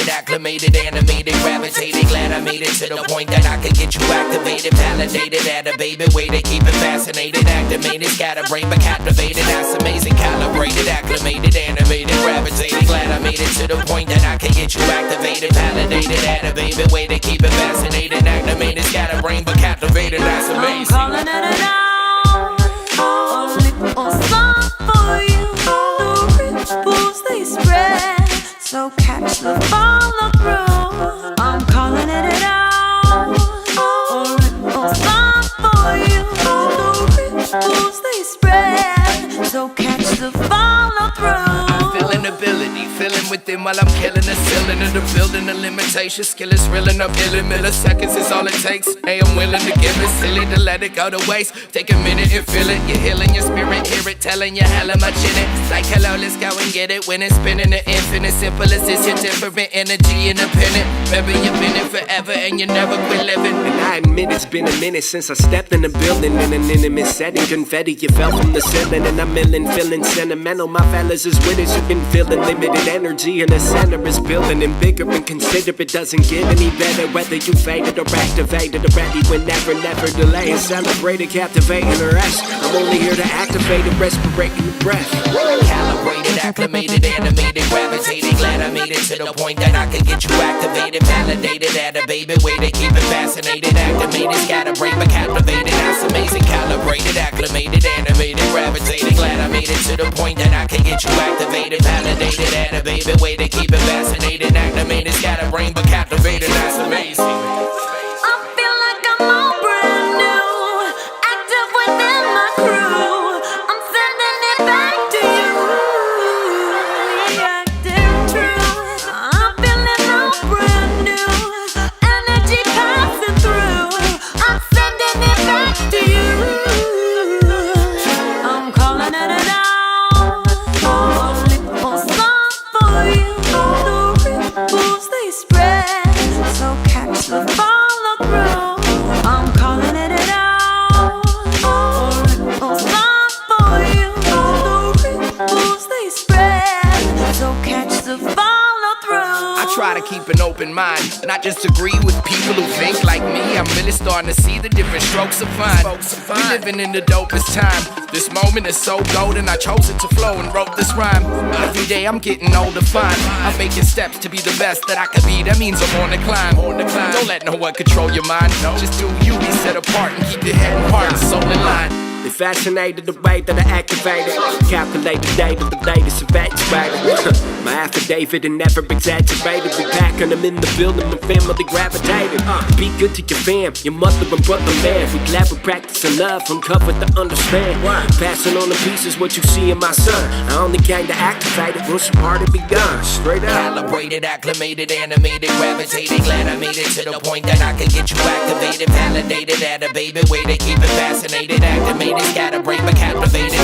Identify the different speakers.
Speaker 1: Acclimated, animated, gravitated. Glad I made it to the point that I could get you activated, validated. At a baby way to keep it fascinated, activated, scatterbrained but captivated. That's amazing, calibrated, acclimated, animated, gravitated. Glad I made it to the point that I could get you activated, validated. At a baby way to keep it fascinated, activated, scatterbrained but captivated. That's amazing.
Speaker 2: I'm calling it out, all song for you. The ripples they spread, so catch the follow through. I'm calling it out, all song for you. The ripples they spread, so catch the follow through.
Speaker 1: Feeling ability, feeling within while I'm killing the ceiling of the building. The limitation, skill is reeling up, killing milliseconds is all it takes. Hey, I'm willing to give it, silly to let it go to waste. Take a minute and feel it, you're healing your spirit, hear it, telling you hella much in it. Like hello, let's go and get it. When it's spinning the infinite, simple as this, your different energy independent. Remember you've been it forever and you never quit living.
Speaker 3: And I admit it's been a minute since I stepped in the building in an intimate setting. Confetti, you fell from the ceiling and I'm feeling sentimental. My fellas is with us, you can feel the limited energy in the center is building and bigger and consider it doesn't get any better. Whether you faded or activated, or ready whenever, never delay and celebrate it, captivating the rest. I'm only here to activate and respirating the breath.
Speaker 1: Calibrated, acclimated, animated, gravitated. Glad I made it to the point that I could get you activated, validated. At a baby way to keep it fascinated, activated, scatterbrained but captivated. That's amazing, calibrated, acclimated, animated, gravitated. Glad I made it to the point that I could get you activated, validated. At a baby way to keep it fascinated, activated, scatterbrained but captivated. That's amazing.
Speaker 2: I feel like I'm all brand new, active within my crew. I'm sending it back to you, active true. I'm feeling all brand new, energy passing through. I'm sending it back to you. I'm calling it out, all song for you. The ripples they spread, so catch the follow through. I'm calling it out, all song for you. The ripples they spread, so catch the follow through.
Speaker 1: I try to keep an open mind, not just agree with people who think like me. I'm really starting to see the different strokes of fun. We living in the dopest time. This moment is so golden, I chose it to flow and wrote this rhyme. Every day I'm getting older, fine. I'm making steps to be the best that I could be. That means I'm on the climb. Don't let no one control your mind. Just do you, be set apart and keep your head and heart and soul in line.
Speaker 3: They fascinated the way that I activated, calculate the date of the latest infatuated. My affidavit and never exaggerated. We packing them in the building, my family gravitated. Be good to your fam, your mother and brother, man. We glad we practicing love, uncovered to understand. Passing on the pieces what you see in my son. I only came to activate it once I'm already begun. Straight up.
Speaker 1: Calibrated, acclimated, animated, gravitated. Glad I made it to the point that I could get you activated, validated. At a baby way to keep it fascinated, activated, scatterbrained but captivated.